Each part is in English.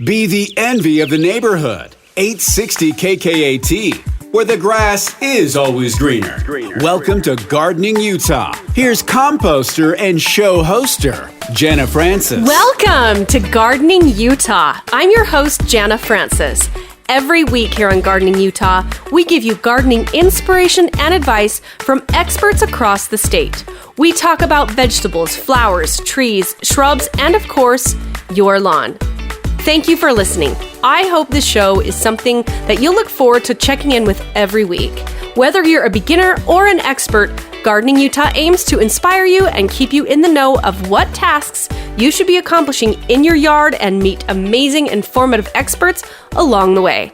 Be the envy of the neighborhood. 860 KKAT, where the grass is always greener. Welcome to Gardening Utah. Here's composter and show hoster, Jana Francis. Welcome to Gardening Utah. I'm your host, Jana Francis. Every week here on Gardening Utah, we give you gardening inspiration and advice from experts across the state. We talk about vegetables, flowers, trees, shrubs, and of course, your lawn. Thank you for listening. I hope this show is something that you'll look forward to checking in with every week. Whether you're a beginner or an expert, Gardening Utah aims to inspire you and keep you in the know of what tasks you should be accomplishing in your yard and meet amazing, informative experts along the way.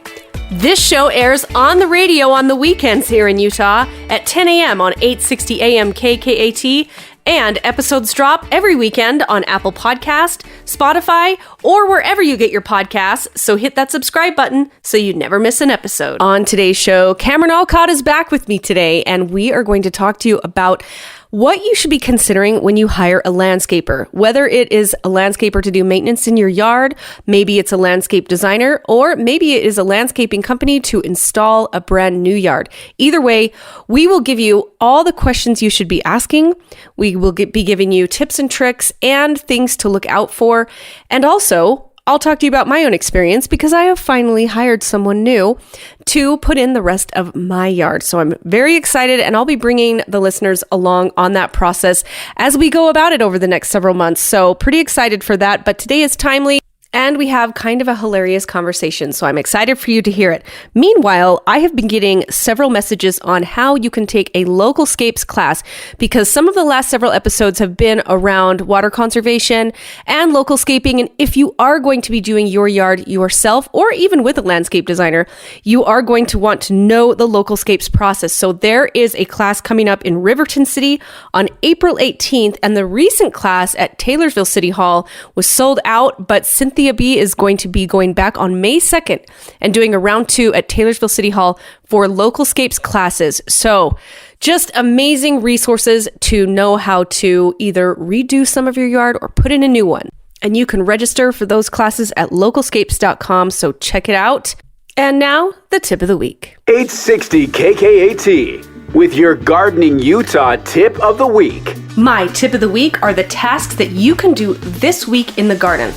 This show airs on the radio on the weekends here in Utah at 10 a.m. on 860 AM KKAT, and episodes drop every weekend on Apple Podcast, Spotify, or wherever you get your podcasts, so hit that subscribe button so you never miss an episode. On today's show, Cameron Alcott is back with me today, and we are going to talk to you about what you should be considering when you hire a landscaper, whether it is a landscaper to do maintenance in your yard, maybe it's a landscape designer, or maybe it is a landscaping company to install a brand new yard. Either way, we will give you all the questions you should be asking. We will be giving you tips and tricks and things to look out for. And also, I'll talk to you about my own experience because I have finally hired someone new to put in the rest of my yard. So I'm very excited, and I'll be bringing the listeners along on that process as we go about it over the next several months. So pretty excited for that. But today is timely, and we have kind of a hilarious conversation, so I'm excited for you to hear it. Meanwhile, I have been getting several messages on how you can take a local scapes class, because some of the last several episodes have been around water conservation and local scaping. And if you are going to be doing your yard yourself, or even with a landscape designer, you are going to want to know the local scapes process. So there is a class coming up in Riverton City on April 18th, and the recent class at Taylorsville City Hall was sold out, but Cynthia B is going to be going back on May 2nd and doing a round 2 at Taylorsville City Hall for local scapes classes. So just amazing resources to know how to either redo some of your yard or put in a new one. And you can register for those classes at localscapes.com, so check it out. And now, the tip of the week. 860 KKAT with your Gardening Utah tip of the week. My tip of the week are the tasks that you can do this week in the garden.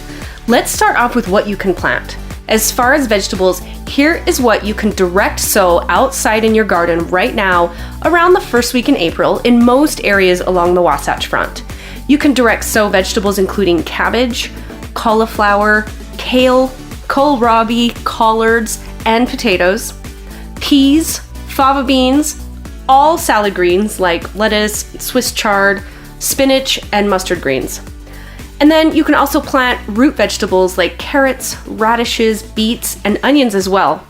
Let's start off with what you can plant. As far as vegetables, here is what you can direct sow outside in your garden right now around the first week in April in most areas along the Wasatch Front. You can direct sow vegetables including cabbage, cauliflower, kale, kohlrabi, collards, and potatoes, peas, fava beans, all salad greens like lettuce, Swiss chard, spinach, and mustard greens. And then you can also plant root vegetables like carrots, radishes, beets, and onions as well.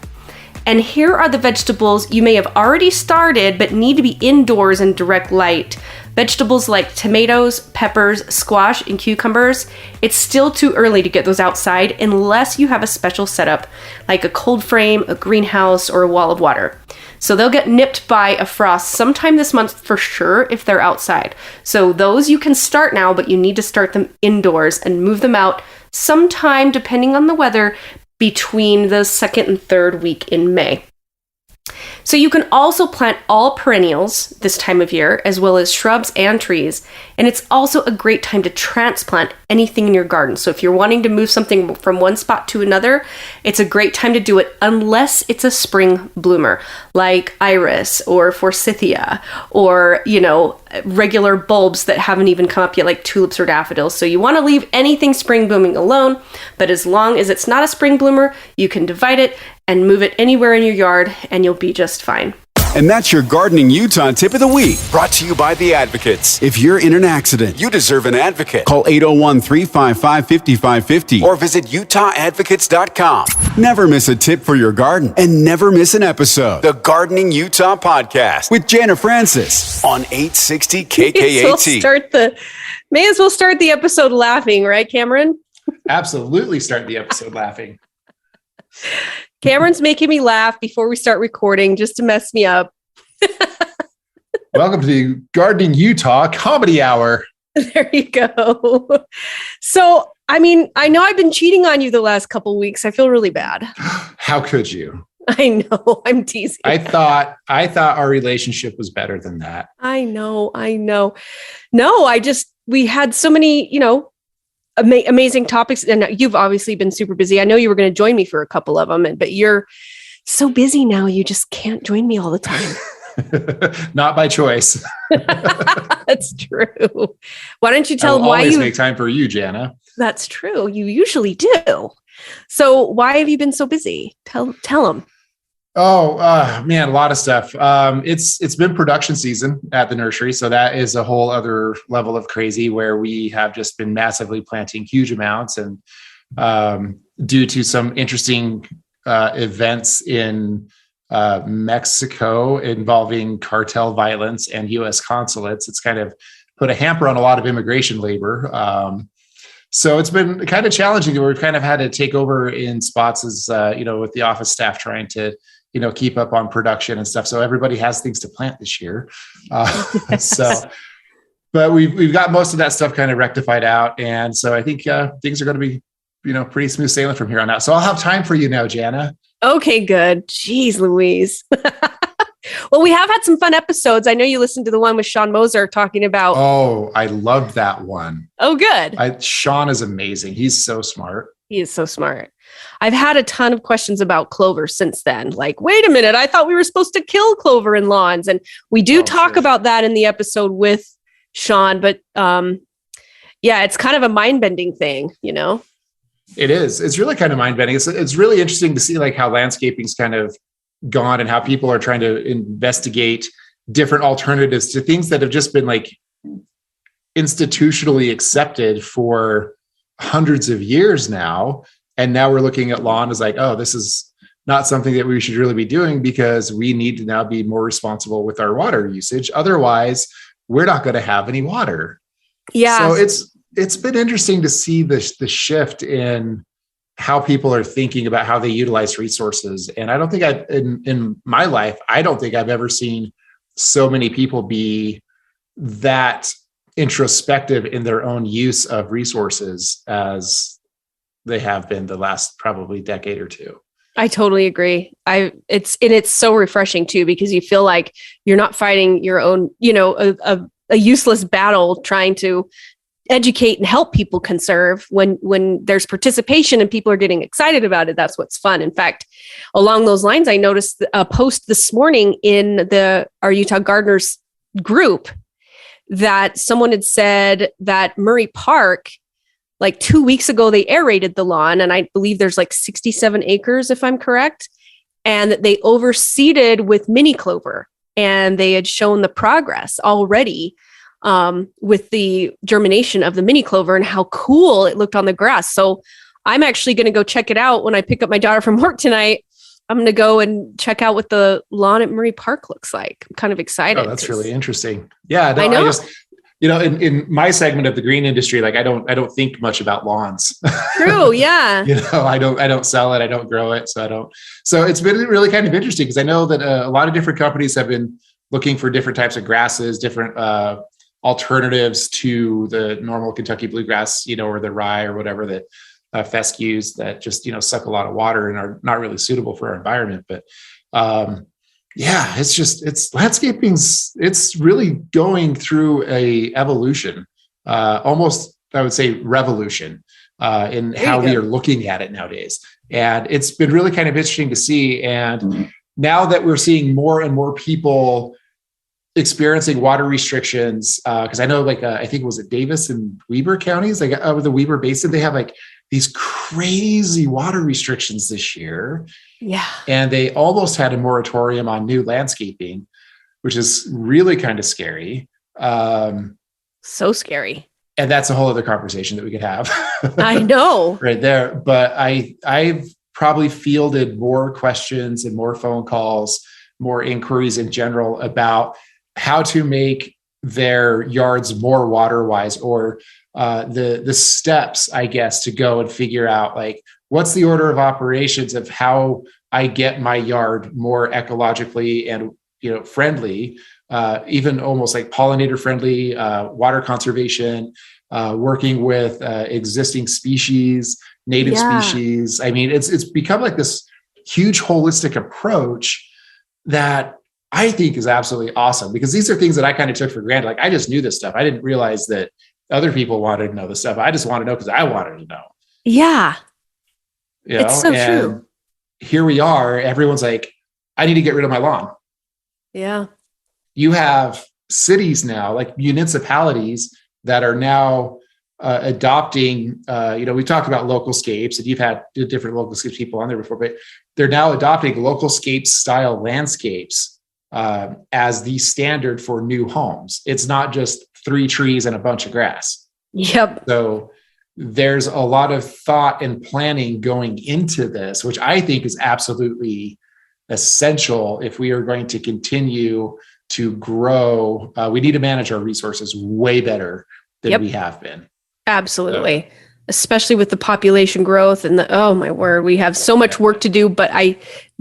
And here are the vegetables you may have already started but need to be indoors in direct light. Vegetables like tomatoes, peppers, squash, and cucumbers. It's still too early to get those outside unless you have a special setup like a cold frame, a greenhouse, or a wall of water. So they'll get nipped by a frost sometime this month for sure if they're outside. So those you can start now, but you need to start them indoors and move them out sometime, depending on the weather, between the second and third week in May. So you can also plant all perennials this time of year, as well as shrubs and trees. And it's also a great time to transplant anything in your garden. So if you're wanting to move something from one spot to another, it's a great time to do it unless it's a spring bloomer, like iris or forsythia, or, regular bulbs that haven't even come up yet, like tulips or daffodils. So you want to leave anything spring blooming alone, but as long as it's not a spring bloomer, you can divide it and move it anywhere in your yard, and you'll be just fine. And that's your Gardening Utah tip of the week, brought to you by The Advocates. If you're in an accident, you deserve an advocate. Call 801-355-5550 or visit utahadvocates.com. Never miss a tip for your garden and never miss an episode. The Gardening Utah Podcast with Jana Francis on 860 KKAT. May as well start the episode laughing, right, Cameron? Absolutely start the episode laughing. Cameron's making me laugh before we start recording just to mess me up. Welcome to the Gardening Utah Comedy Hour. There you go. So, I mean, I know I've been cheating on you the last couple of weeks. I feel really bad. How could you? I know. I'm teasing. I thought our relationship was better than that. I know. No, we had so many, amazing topics, and you've obviously been super busy. I know you were going to join me for a couple of them, but you're so busy now. You just can't join me all the time. Not by choice. That's true. Why don't you tell them why you you make time for you, Jana? That's true. You usually do. So why have you been so busy? Tell them. Oh, man, a lot of stuff. It's been production season at the nursery. So that is a whole other level of crazy where we have just been massively planting huge amounts. And due to some interesting events in Mexico involving cartel violence and U.S. consulates, it's kind of put a hamper on a lot of immigration labor. So it's been kind of challenging where we've kind of had to take over in spots as, with the office staff trying to, keep up on production and stuff. So everybody has things to plant this year. But we've got most of that stuff kind of rectified out. And so I think things are going to be, pretty smooth sailing from here on out. So I'll have time for you now, Jana. Okay, good. Jeez, Louise. Well, we have had some fun episodes. I know you listened to the one with Sean Moser talking about. Oh, I loved that one. Oh, good. Sean is amazing. He's so smart. He is so smart. I've had a ton of questions about clover since then. Like, wait a minute, I thought we were supposed to kill clover in lawns. And we do talk about that in the episode with Sean. But it's kind of a mind-bending thing, It is. It's really kind of mind-bending. It's really interesting to see like how landscaping's kind of gone and how people are trying to investigate different alternatives to things that have just been like institutionally accepted for hundreds of years now. And now we're looking at lawn as like, oh, this is not something that we should really be doing because we need to now be more responsible with our water usage. Otherwise, we're not going to have any water. Yeah. So it's been interesting to see the shift in how people are thinking about how they utilize resources. And I don't think in my life, I don't think I've ever seen so many people be that introspective in their own use of resources as they have been the last probably decade or two. I totally agree. It's so refreshing too, because you feel like you're not fighting your own, a useless battle trying to educate and help people conserve. When there's participation and people are getting excited about it, that's what's fun. In fact, along those lines, I noticed a post this morning in our Utah Gardeners group that someone had said that Murray Park, like 2 weeks ago, they aerated the lawn, and I believe there's like 67 acres, if I'm correct, and that they overseeded with mini clover, and they had shown the progress already with the germination of the mini clover and how cool it looked on the grass. So I'm actually going to go check it out when I pick up my daughter from work tonight. I'm going to go and check out what the lawn at Murray Park looks like. I'm kind of excited. Oh, that's really interesting. Yeah, I know. I just, in my segment of the green industry, like I don't think much about lawns. True. Yeah. I don't sell it. I don't grow it. So it's been really kind of interesting because I know that a lot of different companies have been looking for different types of grasses, different alternatives to the normal Kentucky bluegrass, or the rye or whatever that fescues that just, suck a lot of water and are not really suitable for our environment. But it's landscaping's, it's really going through a evolution, almost, I would say revolution in how we are looking at it nowadays. And it's been really kind of interesting to see. And now that we're seeing more and more people experiencing water restrictions, because I know I think it was Davis and Weber counties, like over the Weber Basin, they have like these crazy water restrictions this year. Yeah. And they almost had a moratorium on new landscaping, which is really kind of scary. So scary. And that's a whole other conversation that we could have. I know. Right there. But I've probably fielded more questions and more phone calls, more inquiries in general about how to make their yards more water wise, or the steps, I guess, to go and figure out like what's the order of operations of how I get my yard more ecologically and friendly even almost like pollinator friendly, water conservation, working with existing species, native species. I mean, it's become like this huge holistic approach that I think is absolutely awesome, because these are things that I kind of took for granted. Like, I just knew this stuff. I didn't realize that other people wanted to know this stuff. I just want to know because I wanted to know. Yeah. You know? It's so and true. Here we are. Everyone's like, I need to get rid of my lawn. Yeah. You have cities now, like municipalities, that are now adopting, we talked about local scapes, and you've had different local scapes people on there before, but they're now adopting local scape style landscapes as the standard for new homes. It's not just 3 trees and a bunch of grass. Yep. So there's a lot of thought and planning going into this, which I think is absolutely essential if we are going to continue to grow. We need to manage our resources way better than we have been. Absolutely. So, especially with the population growth and oh my word, we have so much work to do, but I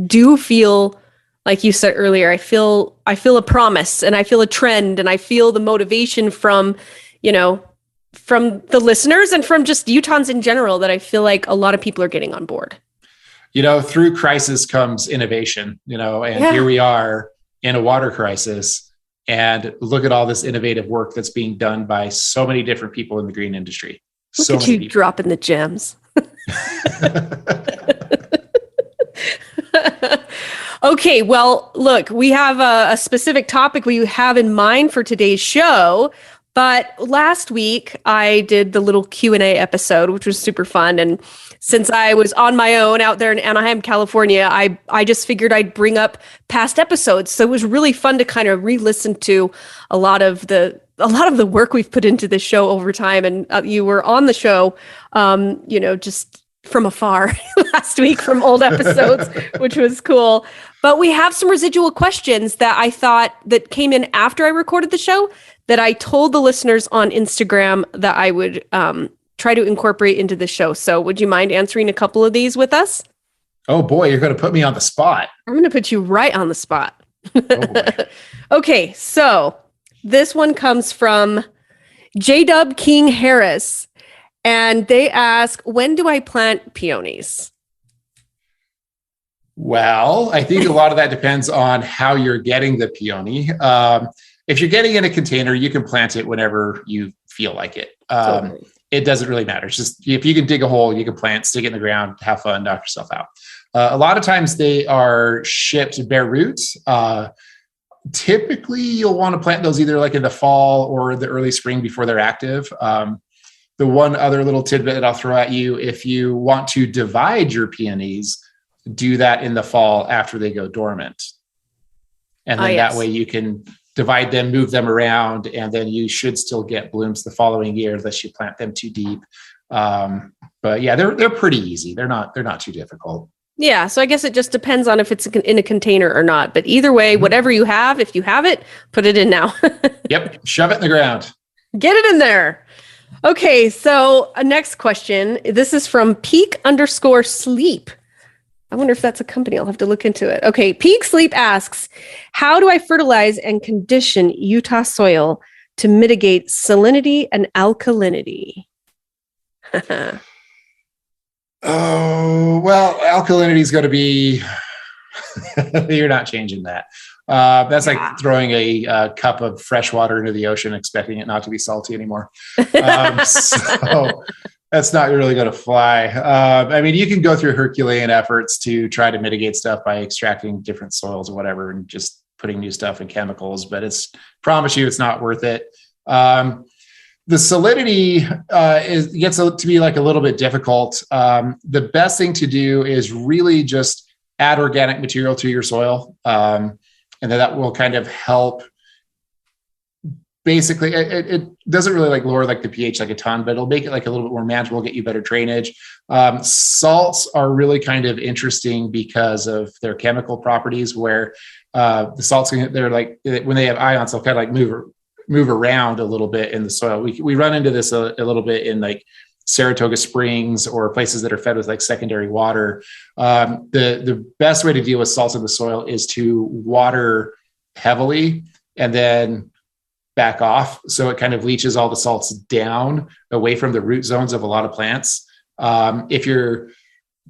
do feel, like you said earlier, I feel a promise, and I feel a trend, and I feel the motivation from the listeners and from just Utahns in general, that I feel like a lot of people are getting on board. Through crisis comes innovation, and here we are in a water crisis, and look at all this innovative work that's being done by so many different people in the green industry. Look at you dropping the gems. Okay, well, look, we have a specific topic we have in mind for today's show. But last week I did the little Q&A episode, which was super fun. And since I was on my own out there in Anaheim, California, I just figured I'd bring up past episodes. So it was really fun to kind of re-listen to a lot of the work we've put into this show over time. And you were on the show, just from afar last week from old episodes, which was cool. But we have some residual questions that I thought that came in after I recorded the show that I told the listeners on Instagram that I would try to incorporate into the show. So would you mind answering a couple of these with us? Oh boy, you're going to put me on the spot. I'm going to put you right on the spot. Oh boy. Okay, so this one comes from J-Dub King Harris. And they ask, when do I plant peonies? Well, I think a lot of that depends on how you're getting the peony. If you're getting in a container, you can plant it whenever you feel like it. Totally. It doesn't really matter. It's just, if you can dig a hole, you can plant, stick it in the ground, have fun, knock yourself out. A lot of times they are shipped bare roots. Typically, you'll want to plant those either like in the fall or the early spring before they're active. The one other little tidbit that I'll throw at you, if you want to divide your peonies, do that in the fall after they go dormant. And then that way you can divide them, move them around, and then you should still get blooms the following year unless you plant them too deep. But yeah, they're pretty easy. They're not too difficult. Yeah, so I guess it just depends on if it's in a container or not. But either way, whatever you have, if you have it, put it in now. Yep, shove it in the ground. Get it in there. Okay, so next question. This is from Peak_Sleep. I wonder if that's a company. I'll have to look into it. Okay, Peak Sleep asks, how do I fertilize and condition Utah soil to mitigate salinity and alkalinity? Oh, well, alkalinity is going to be, you're not changing that. That's like throwing a cup of fresh water into the ocean, expecting it not to be salty anymore. So that's not really going to fly. I mean, you can go through Herculean efforts to try to mitigate stuff by extracting different soils or whatever, and just putting new stuff in chemicals, but promise you, it's not worth it. The salinity gets to be like a little bit difficult. The best thing to do is really just add organic material to your soil. And then that will kind of help. Basically, it doesn't really like lower like the pH like a ton, but it'll make it like a little bit more manageable, get you better drainage. Salts are really kind of interesting because of their chemical properties, where the salts, they're like, when they have ions, they'll kind of like move around a little bit in the soil. We run into this a little bit in like Saratoga Springs or places that are fed with like secondary water. The best way to deal with salts in the soil is to water heavily and then back off. So it kind of leaches all the salts down away from the root zones of a lot of plants. If you're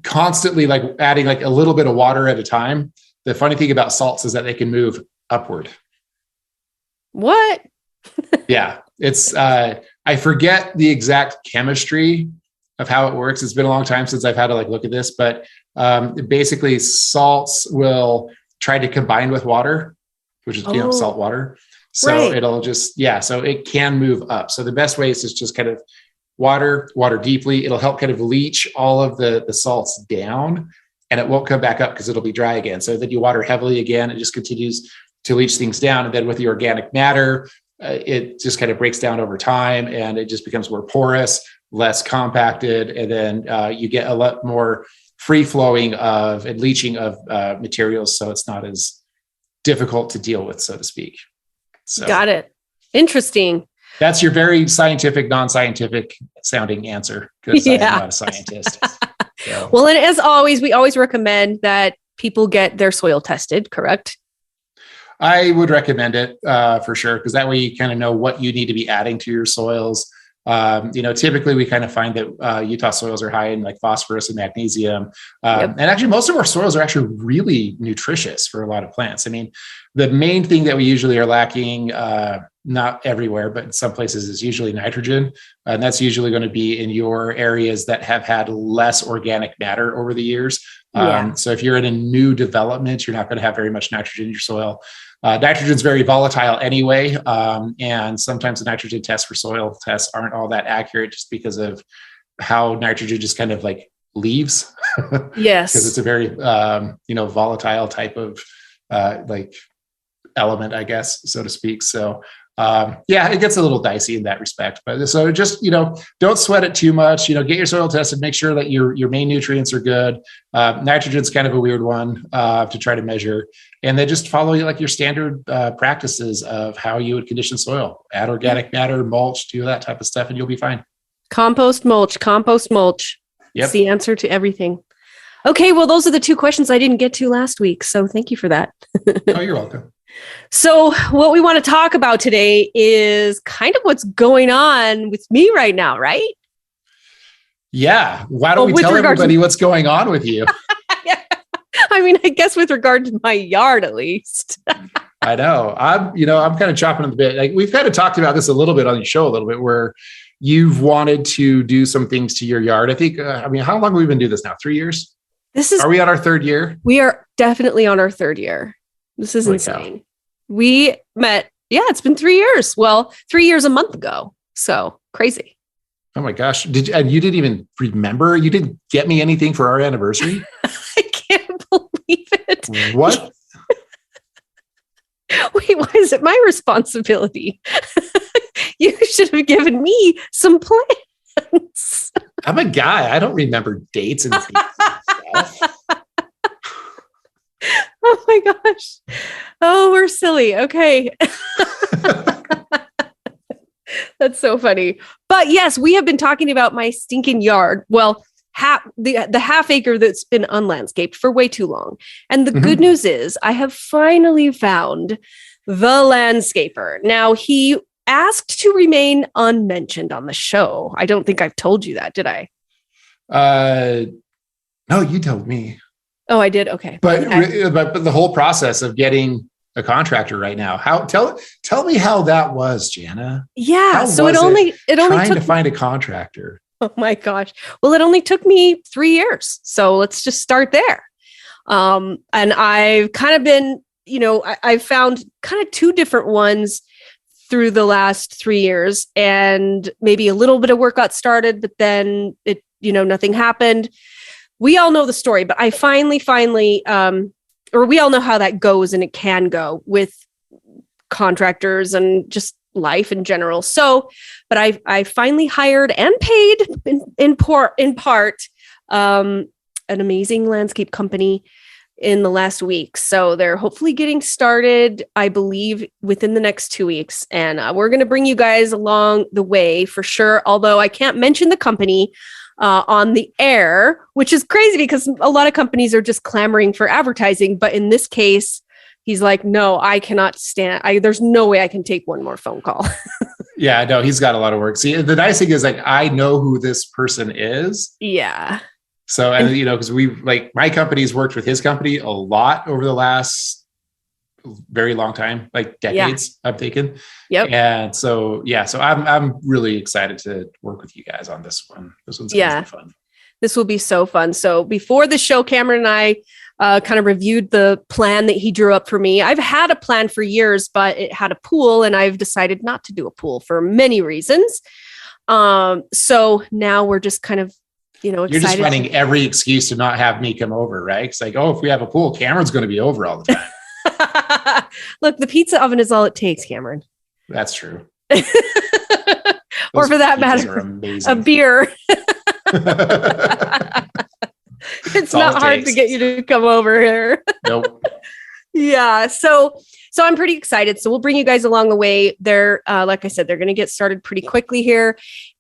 constantly like adding like a little bit of water at a time, the funny thing about salts is that they can move upward. What? Yeah, it's, I forget the exact chemistry of how it works. It's been a long time since I've had to like look at this, but basically salts will try to combine with water, which is, salt water. So it'll just, so it can move up. So the best way is just kind of water deeply. It'll help kind of leach all of the salts down, and it won't come back up because it'll be dry again. So then you water heavily again, it just continues to leach things down. And then with the organic matter, it just kind of breaks down over time, and it just becomes more porous, less compacted. And then you get a lot more free flowing of and leaching of materials. So it's not as difficult to deal with, so to speak. So got it. Interesting. That's your very scientific, non-scientific sounding answer, because I'm not a scientist. So. Well, and as always, we always recommend that people get their soil tested, correct? I would recommend it for sure, because that way you kind of know what you need to be adding to your soils. Typically we kind of find that Utah soils are high in like phosphorus and magnesium. And actually most of our soils are actually really nutritious for a lot of plants. I mean, the main thing that we usually are lacking, not everywhere, but in some places, is usually nitrogen. And that's usually going to be in your areas that have had less organic matter over the years. So if you're in a new development, you're not going to have very much nitrogen in your soil. Nitrogen is very volatile anyway. And sometimes the nitrogen tests for soil tests aren't all that accurate just because of how nitrogen just kind of like leaves. Yes. Because it's a very, volatile type of like element, I guess, so to speak. So it gets a little dicey in that respect, but so just, don't sweat it too much, get your soil tested, make sure that your main nutrients are good. Nitrogen's kind of a weird one to try to measure, and then just follow like your standard practices of how you would condition soil, add organic matter, mulch, do that type of stuff, and you'll be fine. Compost mulch. Yep. It's the answer to everything. Okay. Well, those are the two questions I didn't get to last week. So thank you for that. Oh, you're welcome. So what we want to talk about today is kind of what's going on with me right now, right? Yeah. Why don't we tell everybody what's going on with you? I mean, I guess with regard to my yard, at least. I know. I'm kind of chopping at the bit. Like we've kind of talked about this a little bit on the show a little bit, where you've wanted to do some things to your yard. I think, how long have we been doing this now? 3 years? Are we on our third year? We are definitely on our third year. This is insane. We met, it's been 3 years. Well, 3 years a month ago. So crazy. Oh my gosh. You didn't even remember? You didn't get me anything for our anniversary? I can't believe it. What? Wait, why is it my responsibility? You should have given me some plans. I'm a guy. I don't remember dates and stuff. Oh my gosh. Oh, we're silly. Okay. That's so funny. But yes, we have been talking about my stinking yard. Well, the half acre that's been unlandscaped for way too long. And the good news is I have finally found the landscaper. Now, he asked to remain unmentioned on the show. I don't think I've told you that, did I? No, you told me. Oh, I did. Okay. But the whole process of getting a contractor right now, tell me how that was, Jana. Yeah. So it only took to find a contractor. Oh my gosh. Well, it only took me 3 years. So let's just start there. And I've kind of been, I've found kind of two different ones through the last 3 years, and maybe a little bit of work got started, but then it, nothing happened. We all know the story, but I finally, or we all know how that goes, and it can go with contractors and just life in general. So, but I finally hired and paid in part an amazing landscape company in the last week. So they're hopefully getting started, I believe, within the next 2 weeks. And we're going to bring you guys along the way for sure. Although I can't mention the company on the air, which is crazy because a lot of companies are just clamoring for advertising. But in this case, he's like, no, I cannot stand. There's no way I can take one more phone call. Yeah, no, he's got a lot of work. See, the nice thing is like, I know who this person is. Yeah. So, and because my company's worked with his company a lot over the last very long time, like decades, I'm thinking. Yep. And so, so I'm really excited to work with you guys on this one. This one's going to be fun. This will be so fun. So before the show, Cameron and I kind of reviewed the plan that he drew up for me. I've had a plan for years, but it had a pool, and I've decided not to do a pool for many reasons. So now we're just kind of, excited. You're just finding every excuse to not have me come over, right? It's like, if we have a pool, Cameron's going to be over all the time. Look, the pizza oven is all it takes, Cameron. That's true. Or for that matter, a beer. It's not hard to get you to come over here. Nope. Yeah. So I'm pretty excited. So we'll bring you guys along the way. They're, like I said, they're going to get started pretty quickly here.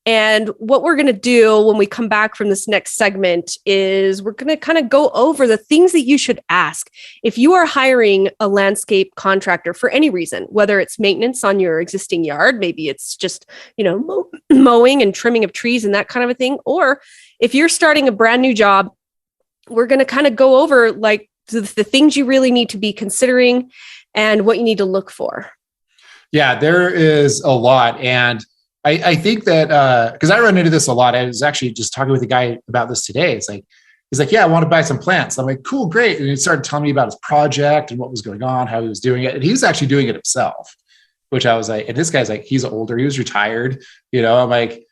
And what we're going to do when we come back from this next segment is we're going to kind of go over the things that you should ask. If you are hiring a landscape contractor for any reason, whether it's maintenance on your existing yard, maybe it's just, mowing and trimming of trees and that kind of a thing. Or if you're starting a brand new job, we're going to kind of go over like the things you really need to be considering and what you need to look for. Yeah, there is a lot. And I think that, because I run into this a lot. I was actually just talking with a guy about this today. He's like, yeah, I want to buy some plants. I'm like, cool, great. And he started telling me about his project and what was going on, how he was doing it. And he was actually doing it himself, which I was like, and this guy's like, he's older, he was retired. I'm like,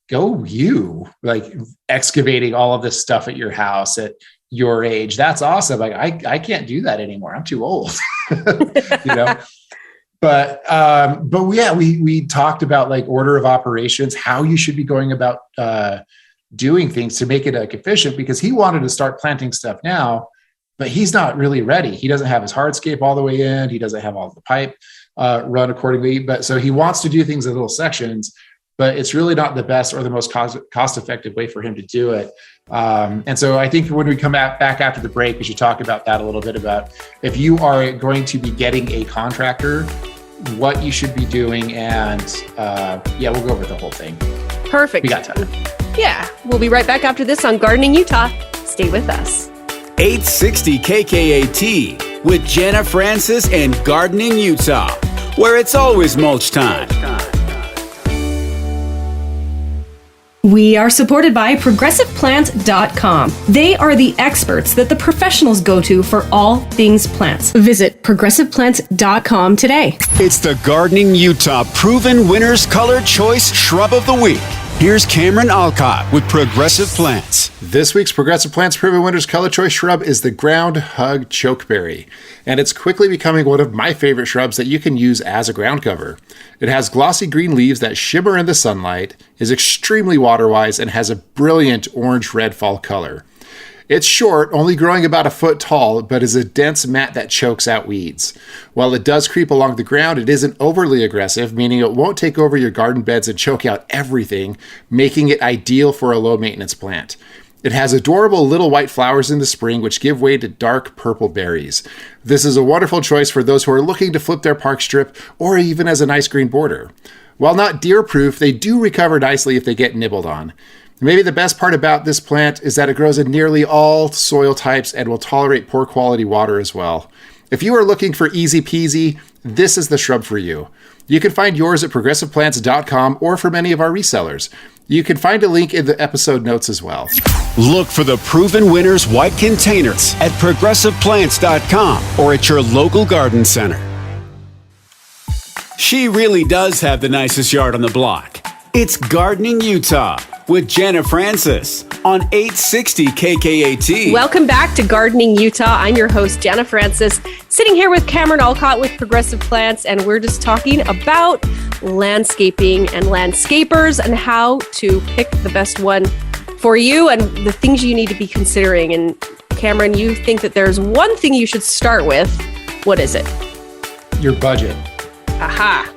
go you, like excavating all of this stuff at your house at your age. That's awesome. Like, I can't do that anymore. I'm too old, But yeah, we talked about like order of operations, how you should be going about doing things to make it efficient, because he wanted to start planting stuff now, but he's not really ready. He doesn't have his hardscape all the way in. He doesn't have all the pipe run accordingly. But so he wants to do things in little sections, but it's really not the best or the most cost-effective way for him to do it. And so I think when we come back after the break, we should talk about that a little bit, about if you are going to be getting a contractor, what you should be doing. And we'll go over the whole thing. Perfect. We got time. Yeah. We'll be right back after this on Gardening Utah. Stay with us. 860 KKAT with Jana Francis and Gardening Utah, where it's always mulch time. We are supported by ProgressivePlant.com. They are the experts that the professionals go to for all things plants. Visit ProgressivePlant.com today. It's the Gardening Utah Proven Winners Color Choice Shrub of the Week. Here's Cameron Alcott with Progressive Plants. This week's Progressive Plants Proven Winners Color Choice shrub is the ground hug chokeberry, and it's quickly becoming one of my favorite shrubs that you can use as a ground cover. It has glossy green leaves that shimmer in the sunlight, is extremely water-wise, and has a brilliant orange-red fall color. It's short, only growing about a foot tall, but is a dense mat that chokes out weeds. While it does creep along the ground, it isn't overly aggressive, meaning it won't take over your garden beds and choke out everything, making it ideal for a low-maintenance plant. It has adorable little white flowers in the spring, which give way to dark purple berries. This is a wonderful choice for those who are looking to flip their park strip, or even as a nice green border. While not deer-proof, they do recover nicely if they get nibbled on. Maybe the best part about this plant is that it grows in nearly all soil types and will tolerate poor quality water as well. If you are looking for easy peasy, this is the shrub for you. You can find yours at progressiveplants.com or from any of our resellers. You can find a link in the episode notes as well. Look for the Proven Winners white containers at progressiveplants.com or at your local garden center. She really does have the nicest yard on the block. It's Gardening Utah with Jana Francis on 860 KKAT. Welcome back to Gardening Utah. I'm your host, Jana Francis, sitting here with Cameron Alcott with Progressive Plants, and we're just talking about landscaping and landscapers and how to pick the best one for you and the things you need to be considering. And Cameron, you think that there's one thing you should start with. What is it? Your budget. Aha.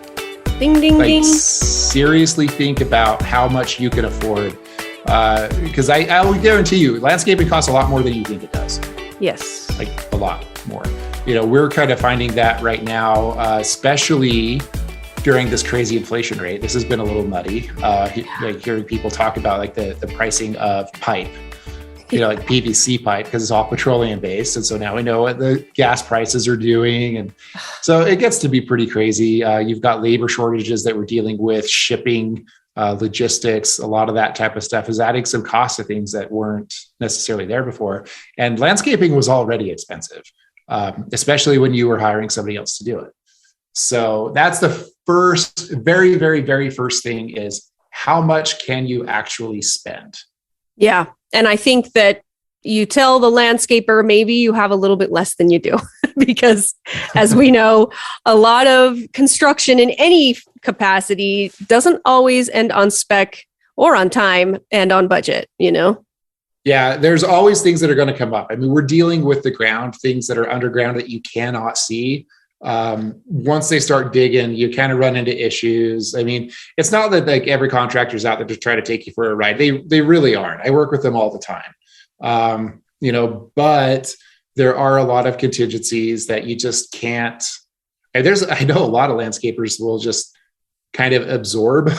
Ding, ding, ding. Seriously think about how much you can afford. Because I will guarantee you, landscaping costs a lot more than you think it does. Yes. Like a lot more. we're kind of finding that right now, especially during this crazy inflation rate. This has been a little nutty. Hearing people talk about like the pricing of pipe, like PVC pipe, because it's all petroleum based. And so now we know what the gas prices are doing. And so it gets to be pretty crazy. You've got labor shortages that we're dealing with, shipping, logistics, a lot of that type of stuff is adding some costs to things that weren't necessarily there before. And landscaping was already expensive, especially when you were hiring somebody else to do it. So that's the very, very, very first thing is how much can you actually spend? Yeah. And I think that you tell the landscaper, maybe you have a little bit less than you do, because as we know, a lot of construction in any capacity doesn't always end on spec or on time and on budget, Yeah, there's always things that are going to come up. I mean, we're dealing with the ground, things that are underground that you cannot see. Once they start digging, you kind of run into issues. I mean, it's not that like every contractor's out there to try to take you for a ride. They really aren't. I work with them all the time. But there are a lot of contingencies that you just can't. And I know a lot of landscapers will just kind of absorb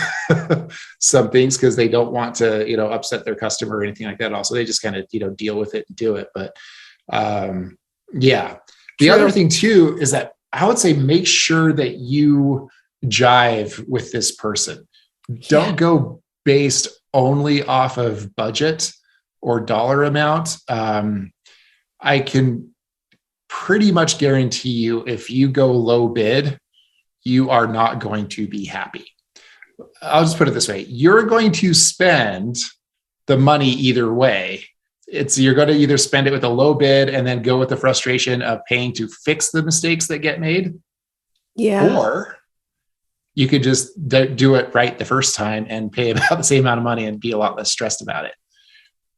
some things because they don't want to, upset their customer or anything like that. Also, they just kind of, deal with it and do it. But yeah, the other thing too is that I would say make sure that you jive with this person. Don't go based only off of budget or dollar amount. I can pretty much guarantee you if you go low bid, you are not going to be happy. I'll just put it this way. You're going to spend the money either way. You're going to either spend it with a low bid and then go with the frustration of paying to fix the mistakes that get made. Yeah. Or you could just do it right the first time and pay about the same amount of money and be a lot less stressed about it.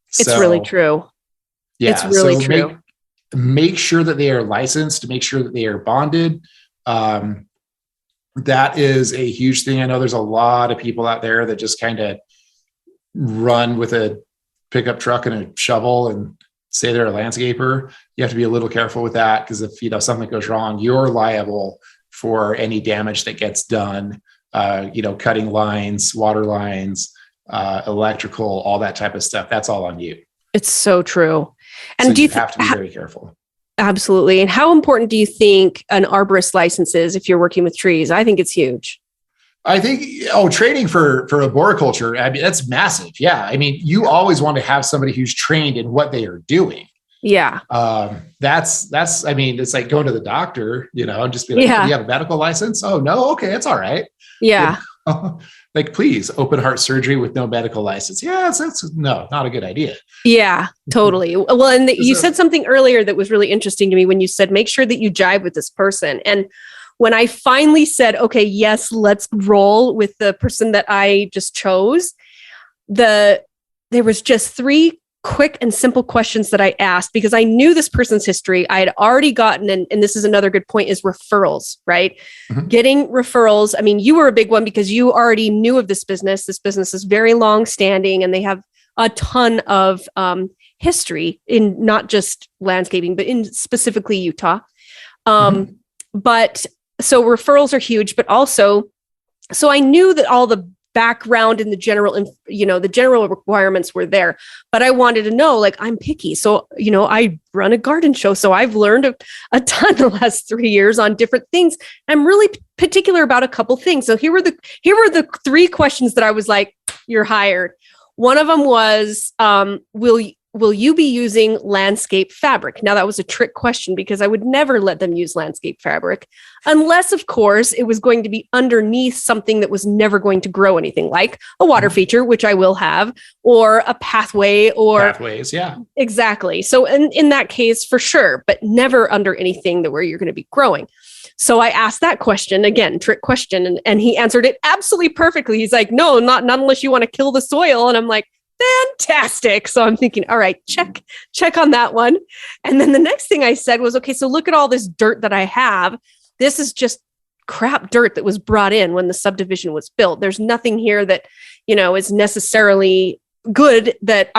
It's really true. Yeah, it's really true. Make sure that they are licensed, make sure that they are bonded. That is a huge thing. I know there's a lot of people out there that just kind of run with a pickup truck and a shovel and say they're a landscaper. You have to be a little careful with that because if something goes wrong, you're liable for any damage that gets done. Cutting lines, water lines, electrical, all that type of stuff. That's all on you. It's so true. And so do you have to be very careful? Absolutely. And how important do you think an arborist license is if you're working with trees? I think it's huge. I think, training for arboriculture, I mean, that's massive. Yeah. I mean, you always want to have somebody who's trained in what they are doing. Yeah. That's, I mean, it's like going to the doctor, and just be like, do you have a medical license? Oh, no. Okay. That's all right. Yeah. Like, please, open heart surgery with no medical license. Yeah, that's no, not a good idea. Yeah, totally. Well, and you said something earlier that was really interesting to me when you said, make sure that you jive with this person. And when I finally said, okay, yes, let's roll with the person that I just chose, there was just 3 quick and simple questions that I asked because I knew this person's history. I had already gotten, and this is another good point, is referrals, right? Mm-hmm. Getting referrals. I mean, you were a big one because you already knew of this business. This business is very long standing and they have a ton of history in not just landscaping, but in specifically Utah. But so referrals are huge, but also, so I knew that all the background and the general requirements were there, but I wanted to know, like, I'm picky. So, I run a garden show. So I've learned a ton the last 3 years on different things. I'm really particular about a couple things. So here were the 3 questions that I was like, you're hired. One of them was, will you be using landscape fabric? Now that was a trick question because I would never let them use landscape fabric unless, of course, it was going to be underneath something that was never going to grow anything, like a water feature, which I will have, or a pathway or pathways. Yeah, exactly. So in that case, for sure, but never under anything where you're going to be growing. So I asked that question again, trick question, and he answered it absolutely perfectly. He's like, no, not unless you want to kill the soil. And I'm like, fantastic. So I'm thinking, all right, check on that one. And then the next thing I said was, okay, so look at all this dirt that I have. This is just crap dirt that was brought in when the subdivision was built. There's nothing here that, is necessarily good that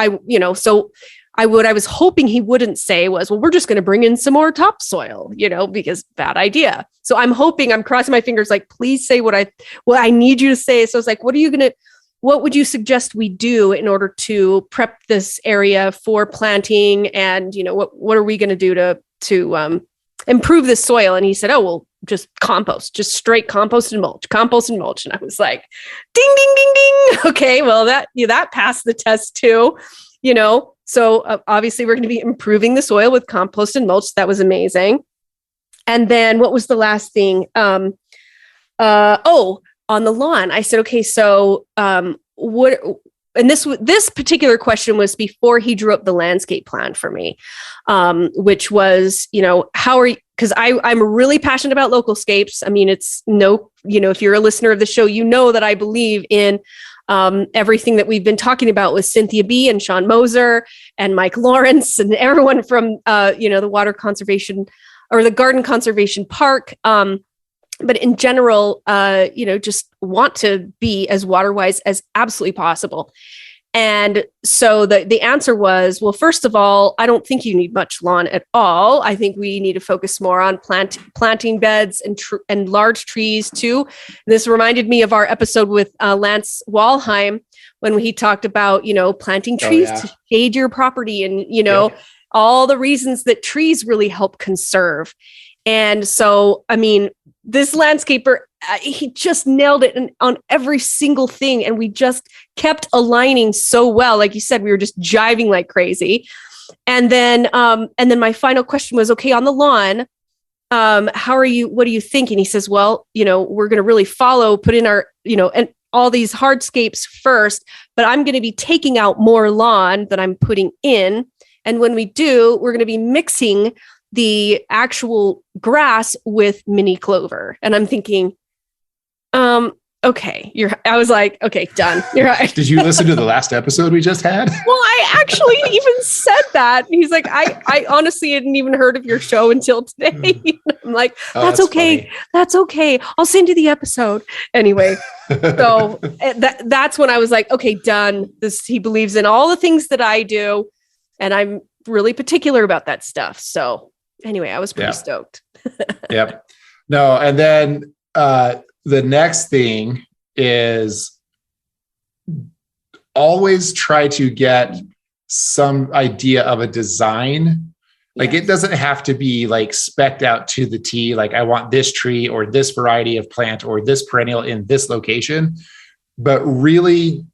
so what I was hoping he wouldn't say was, well, we're just going to bring in some more topsoil, because bad idea. So I'm crossing my fingers, like, please say what I need you to say. So I was like, what would you suggest we do in order to prep this area for planting? And, what are we going to do to improve the soil? And he said, oh, well, just compost, just straight compost and mulch. And I was like, ding, ding, ding, ding. Okay, well, that passed the test too, So obviously we're going to be improving the soil with compost and mulch. That was amazing. And then what was the last thing? On the lawn, I said, okay, so what? And this particular question was before he drew up the landscape plan for me, which was, how are you? Because I'm really passionate about localscapes. I mean, if you're a listener of the show, that I believe in everything that we've been talking about with Cynthia B and Sean Moser and Mike Lawrence and everyone from the water conservation or the garden conservation park. But in general, just want to be as water wise as absolutely possible. And so the answer was, well, first of all, I don't think you need much lawn at all. I think we need to focus more on planting beds and large trees too. This reminded me of our episode with Lance Walheim when he talked about, planting trees to shade your property and, all the reasons that trees really help conserve. And so, I mean, this landscaper, he just nailed it on every single thing. And we just kept aligning so well. Like you said, we were just jiving like crazy. And then my final question was, okay, on the lawn, what are you thinking? He says, well, we're going to really put in our, and all these hardscapes first, but I'm going to be taking out more lawn that I'm putting in. And when we do, we're going to be mixing the actual grass with mini clover. And I'm thinking, okay, I was like, okay, done. You're right. Did you listen to the last episode we just had? Well, I actually even said that. He's like, I honestly hadn't even heard of your show until today. I'm like, that's okay. Funny. That's okay. I'll send you the episode. Anyway, so that's when I was like, okay, done. He believes in all the things that I do. And I'm really particular about that stuff. So anyway, I was pretty stoked. Yep. No. And then the next thing is always try to get some idea of a design. Like it doesn't have to be like spec'd out to the T. Like I want this tree or this variety of plant or this perennial in this location, but really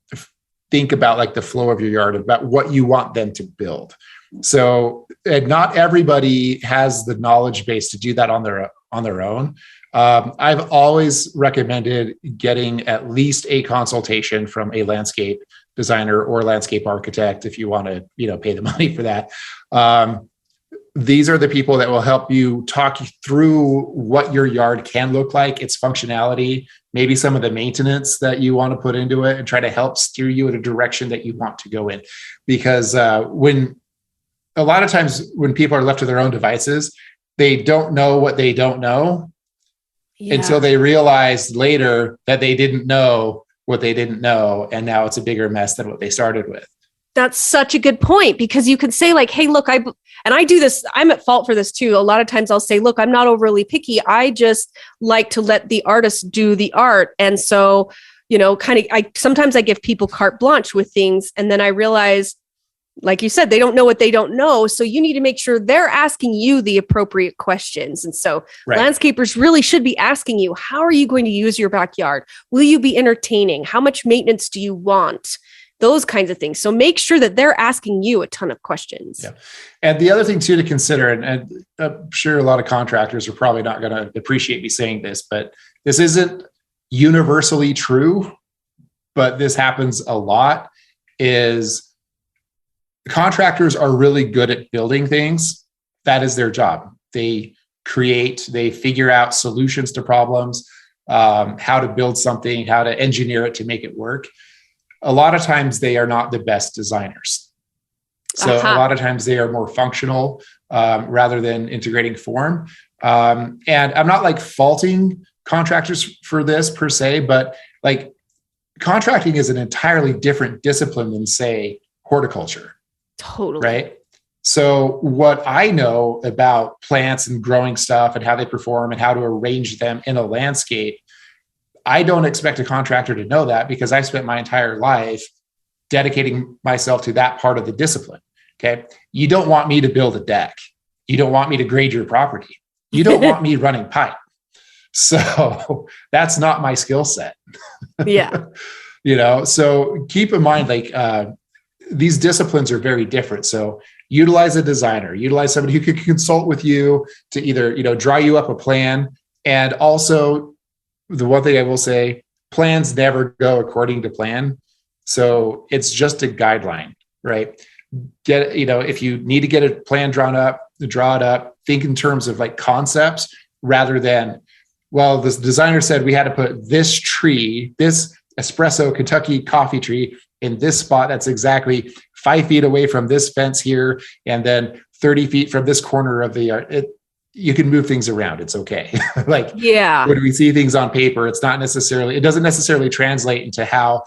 think about like the flow of your yard, about what you want them to build. So not everybody has the knowledge base to do that on their own. I've always recommended getting at least a consultation from a landscape designer or landscape architect if you want to, pay the money for that. These are the people that will help you talk you through what your yard can look like, its functionality, maybe some of the maintenance that you want to put into it, and try to help steer you in a direction that you want to go in. Because a lot of times when people are left to their own devices, they don't know what they don't know until they realize later that they didn't know what they didn't know. And now it's a bigger mess than what they started with. That's such a good point, because you could say like, hey, look, I do this. I'm at fault for this too. A lot of times I'll say, look, I'm not overly picky. I just like to let the artist do the art. And so, sometimes I give people carte blanche with things. And then I realize, like you said, they don't know what they don't know. So you need to make sure they're asking you the appropriate questions. And so landscapers really should be asking you, how are you going to use your backyard? Will you be entertaining? How much maintenance do you want? Those kinds of things. So make sure that they're asking you a ton of questions. Yeah. And the other thing too to consider, and I'm sure a lot of contractors are probably not going to appreciate me saying this, but this isn't universally true, but this happens a lot, is contractors are really good at building things. That is their job. They figure out solutions to problems, how to build something, how to engineer it to make it work. A lot of times they are not the best designers. So a lot of times they are more functional rather than integrating form. And I'm not like faulting contractors for this per se, but like contracting is an entirely different discipline than say horticulture. Totally. Right. So what I know about plants and growing stuff and how they perform and how to arrange them in a landscape, I don't expect a contractor to know that because I spent my entire life dedicating myself to that part of the discipline. Okay. You don't want me to build a deck. You don't want me to grade your property. You don't want me running pipe. So that's not my skill set. Yeah. So keep in mind, these disciplines are very different. So utilize a designer, utilize somebody who could consult with you to either, draw you up a plan. And also the one thing I will say, plans never go according to plan. So it's just a guideline, right? If you need to get a plan draw it up, think in terms of like concepts rather than, well, this designer said we had to put this tree, this espresso Kentucky coffee tree in this spot that's exactly 5 feet away from this fence here, and then 30 feet from this corner of the yard. You can move things around. It's okay. When we see things on paper, it doesn't necessarily translate into how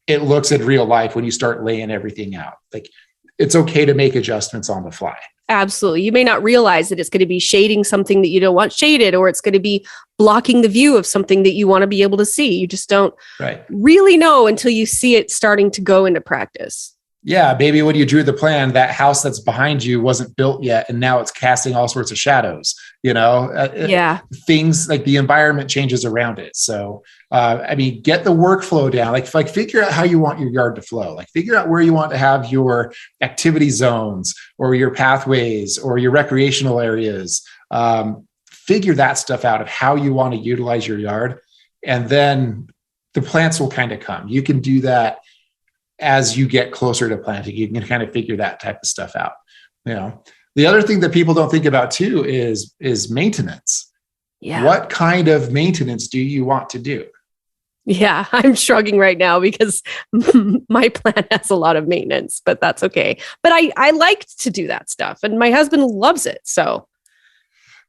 it looks in real life when you start laying everything out. Like, it's okay to make adjustments on the fly. Absolutely. You may not realize that it's going to be shading something that you don't want shaded, or it's going to be blocking the view of something that you want to be able to see. You just don't really know until you see it starting to go into practice. Yeah, maybe when you drew the plan, that house that's behind you wasn't built yet, and now it's casting all sorts of shadows. Things like the environment changes around it. So, get the workflow down. Like figure out how you want your yard to flow. Like, figure out where you want to have your activity zones or your pathways or your recreational areas. Figure that stuff out of how you want to utilize your yard, and then the plants will kind of come. You can do that as you get closer to planting. You can kind of figure that type of stuff out. The other thing that people don't think about too is maintenance. Yeah. What kind of maintenance do you want to do? Yeah, I'm shrugging right now because my plant has a lot of maintenance, but that's okay. But I like to do that stuff, and my husband loves it. So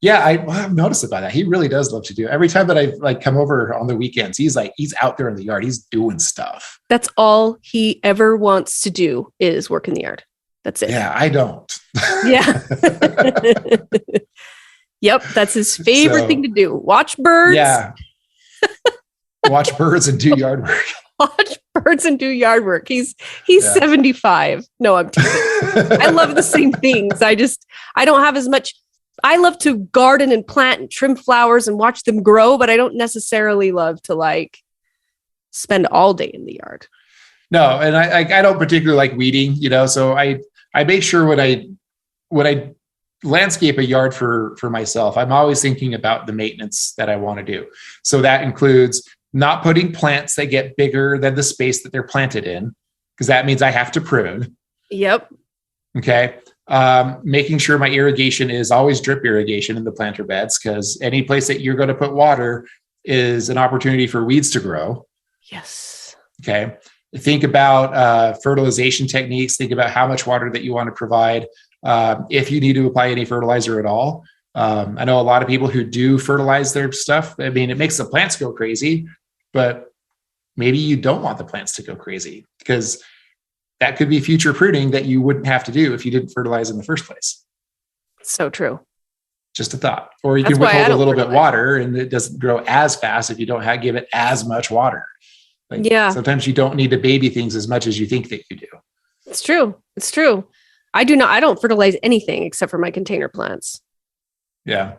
yeah, I've noticed about that. He really does love to do it. Every time that I come over on the weekends, he's out there in the yard. He's doing stuff. That's all he ever wants to do is work in the yard. That's it. Yeah, I don't. Yeah. Yep. That's his favorite thing to do. Watch birds. Yeah. Watch birds and do yard work. Watch birds and do yard work. He's 75. No, I'm teasing. I love the same things. I don't have as much. I love to garden and plant and trim flowers and watch them grow, but I don't necessarily love to spend all day in the yard. No, and I don't particularly like weeding, so I make sure when I landscape a yard for myself, I'm always thinking about the maintenance that I want to do. So that includes not putting plants that get bigger than the space that they're planted in, because that means I have to prune. Yep. Okay. Making sure my irrigation is always drip irrigation in the planter beds, because any place that you're going to put water is an opportunity for weeds to grow. Yes. Okay. Think about fertilization techniques. Think about how much water that you want to provide. If you need to apply any fertilizer at all. I know a lot of people who do fertilize their stuff. I mean, it makes the plants go crazy, but maybe you don't want the plants to go crazy, because that could be future pruning that you wouldn't have to do if you didn't fertilize in the first place. So true. Just a thought. Or you can withhold a little bit water and it doesn't grow as fast if you don't give it as much water. Sometimes you don't need to baby things as much as you think that you do. It's true. It's true. I don't fertilize anything except for my container plants. Yeah.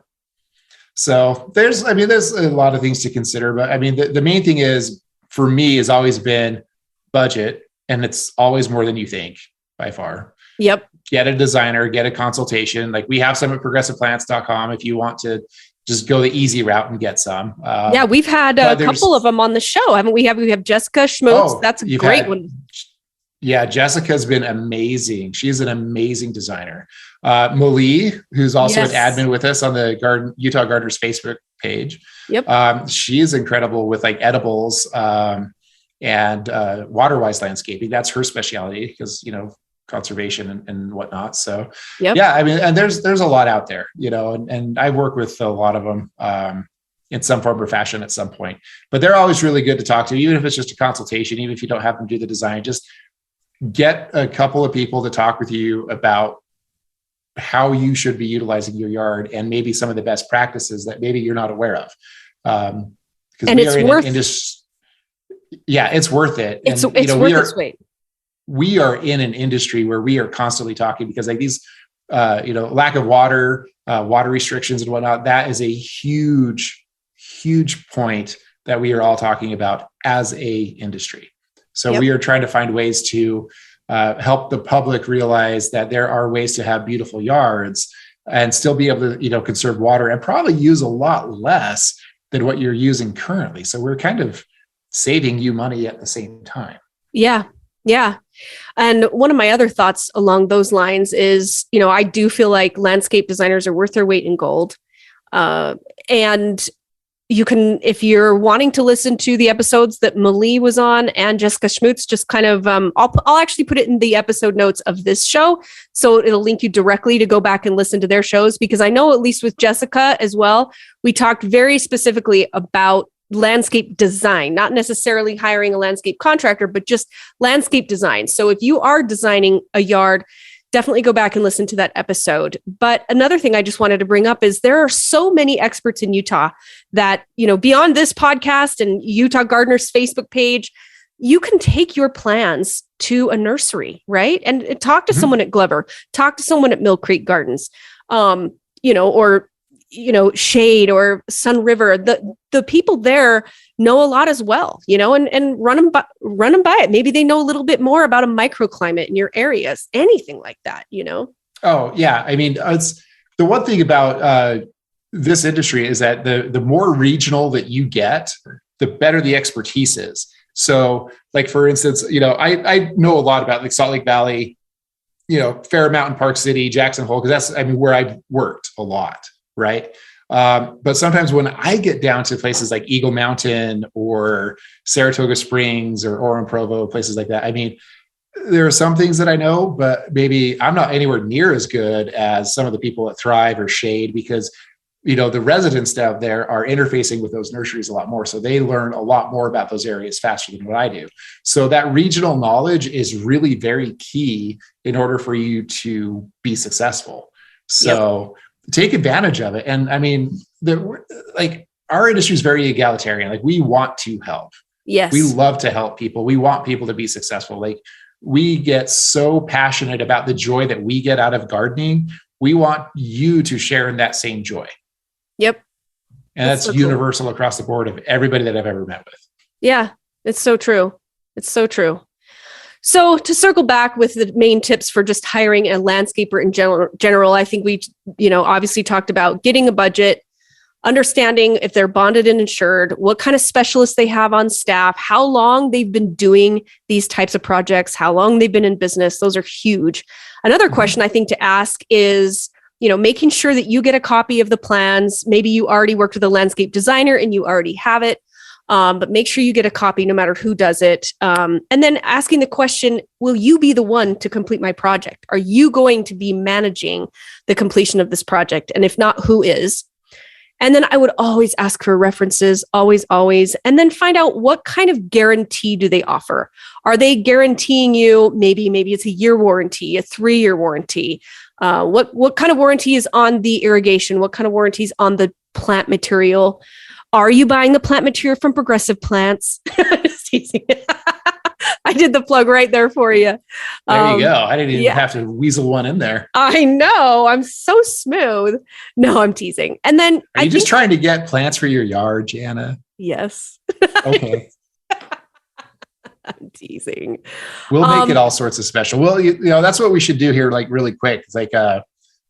So there's a lot of things to consider, but the main thing is, for me, has always been budget. And it's always more than you think, by far. Yep. Get a designer, get a consultation. Like, we have some at progressiveplants.com if you want to just go the easy route and get some. We've had a couple of them on the show, haven't we? We have Jessica Schmutz. That's a great one. Yeah, Jessica's been amazing. She's an amazing designer. Malie, who's also an admin with us on the Utah Gardeners Facebook page. Yep. She is incredible with edibles. And water-wise landscaping. That's her specialty, because conservation and whatnot. So and there's a lot out there, and I work with a lot of them in some form or fashion at some point, but they're always really good to talk to, even if it's just a consultation, even if you don't have them do the design. Just get a couple of people to talk with you about how you should be utilizing your yard and maybe some of the best practices that maybe you're not aware of. And it's worth it's worth it. It's worth its weight. We are in an industry where we are constantly talking because like these, lack of water, water restrictions and whatnot, that is a huge, huge point that we are all talking about as a industry. So we are trying to find ways to help the public realize that there are ways to have beautiful yards and still be able to, conserve water and probably use a lot less than what you're using currently. So we're kind of saving you money at the same time. Yeah. Yeah. And one of my other thoughts along those lines is, I do feel like landscape designers are worth their weight in gold. And you can, if you're wanting to listen to the episodes that Malie was on and Jessica Schmutz, just kind of, I'll actually put it in the episode notes of this show. So it'll link you directly to go back and listen to their shows, because I know at least with Jessica as well, we talked very specifically about landscape design, not necessarily hiring a landscape contractor, but just landscape design. So if you are designing a yard, definitely go back and listen to that episode. But another thing I just wanted to bring up is there are so many experts in Utah that, beyond this podcast and Utah Gardeners Facebook page, you can take your plans to a nursery, right? And talk to someone at Glover, talk to someone at Mill Creek Gardens, or Shade or Sun River. The people there know a lot as well, and run them by it. Maybe they know a little bit more about a microclimate in your areas, anything like that, Oh yeah. I mean, it's the one thing about this industry is that the more regional that you get, the better the expertise is. So like, for instance, I know a lot about like Salt Lake Valley, Fair Mountain, Park City, Jackson Hole, because that's, where I've worked a lot. Right. But sometimes when I get down to places like Eagle Mountain or Saratoga Springs or Orem Provo, places like that, there are some things that I know, but maybe I'm not anywhere near as good as some of the people at Thrive or Shade, because, the residents down there are interfacing with those nurseries a lot more. So they learn a lot more about those areas faster than what I do. So that regional knowledge is really very key in order for you to be successful. So take advantage of it. And our industry is very egalitarian. Like, we want to help. Yes. We love to help people. We want people to be successful. Like, we get so passionate about the joy that we get out of gardening. We want you to share in that same joy. Yep. And that's so universal across the board of everybody that I've ever met with. Yeah. It's so true. It's so true. So to circle back with the main tips for just hiring a landscaper in general, I think we, obviously talked about getting a budget, understanding if they're bonded and insured, what kind of specialists they have on staff, how long they've been doing these types of projects, how long they've been in business. Those are huge. Another question I think to ask is, making sure that you get a copy of the plans. Maybe you already worked with a landscape designer and you already have it. But make sure you get a copy no matter who does it. And then asking the question, will you be the one to complete my project? Are you going to be managing the completion of this project? And if not, who is? And then I would always ask for references, always. And then find out what kind of guarantee do they offer? Are they guaranteeing you, maybe it's a year warranty, a 3-year warranty? What kind of warranty is on the irrigation? What kind of warranty is on the plant material? Are you buying the plant material from Progressive Plants? Just teasing. I did the plug right there for you. There you go. I didn't even have to weasel one in there. I know. I'm so smooth. No, I'm teasing. And then Are you just trying to get plants for your yard, Jana? Yes. Okay. I'm teasing. We'll make it all sorts of special. Well, that's what we should do here, like really quick. It's like,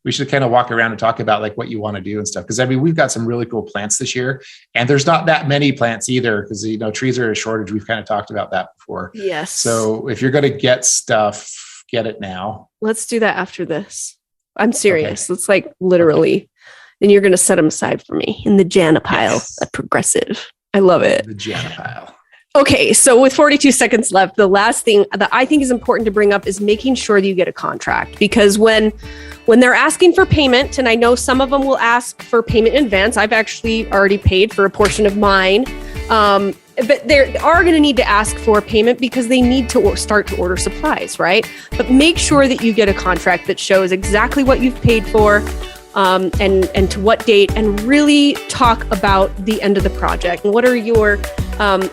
we should kind of walk around and talk about like what you want to do and stuff. Because we've got some really cool plants this year, and there's not that many plants either, because trees are a shortage. We've kind of talked about that before. Yes. So if you're going to get stuff, get it now. Let's do that after this. I'm serious. Okay. Let's like literally, and you're going to set them aside for me in the Jana pile. Yes. A Progressive. I love it. The Jana pile. Okay, so with 42 seconds left, the last thing that I think is important to bring up is making sure that you get a contract, because when they're asking for payment, and I know some of them will ask for payment in advance, I've actually already paid for a portion of mine. but they are going to need to ask for payment because they need to start to order supplies, right? But make sure that you get a contract that shows exactly what you've paid for, and to what date, and really talk about the end of the project. And what are your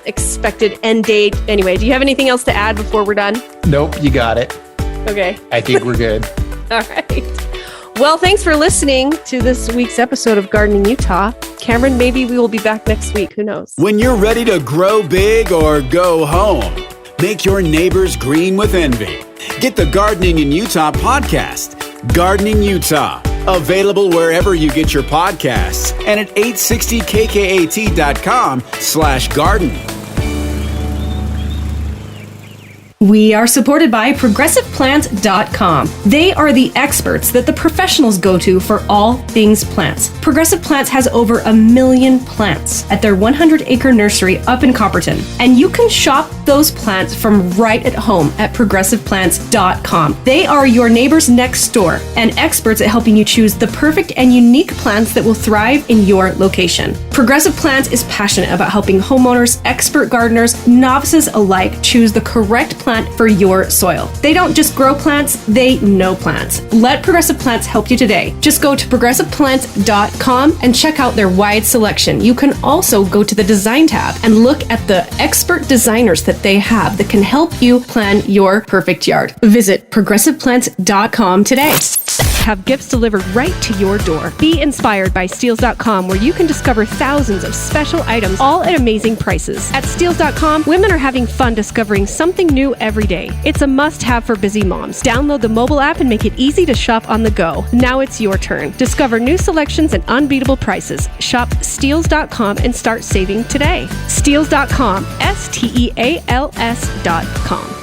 expected end date? Anyway, do you have anything else to add before we're done? Nope, you got it. Okay. I think we're good. All right. Well, thanks for listening to this week's episode of Gardening Utah. Cameron, maybe we will be back next week. Who knows? When you're ready to grow big or go home, make your neighbors green with envy. Get the Gardening in Utah podcast, Gardening Utah, available wherever you get your podcasts and at 860kkat.com/garden. We are supported by ProgressivePlant.com. They are the experts that the professionals go to for all things plants. Progressive Plants has over 1 million plants at their 100-acre nursery up in Copperton. And you can shop those plants from right at home at ProgressivePlants.com. They are your neighbor's next door and experts at helping you choose the perfect and unique plants that will thrive in your location. Progressive Plants is passionate about helping homeowners, expert gardeners, novices alike choose the correct plant for your soil. They don't just grow plants, they know plants. Let Progressive Plants help you today. Just go to ProgressivePlants.com and check out their wide selection. You can also go to the Design tab and look at the expert designers that they have that can help you plan your perfect yard. Visit ProgressivePlants.com today. Have gifts delivered right to your door. Be inspired by Steals.com, where you can discover thousands of special items, all at amazing prices. At Steals.com, women are having fun discovering something new every day. It's a must-have for busy moms. Download the mobile app and make it easy to shop on the go. Now it's your turn. Discover new selections and unbeatable prices. Shop Steals.com and start saving today. Steals.com, Steals.com.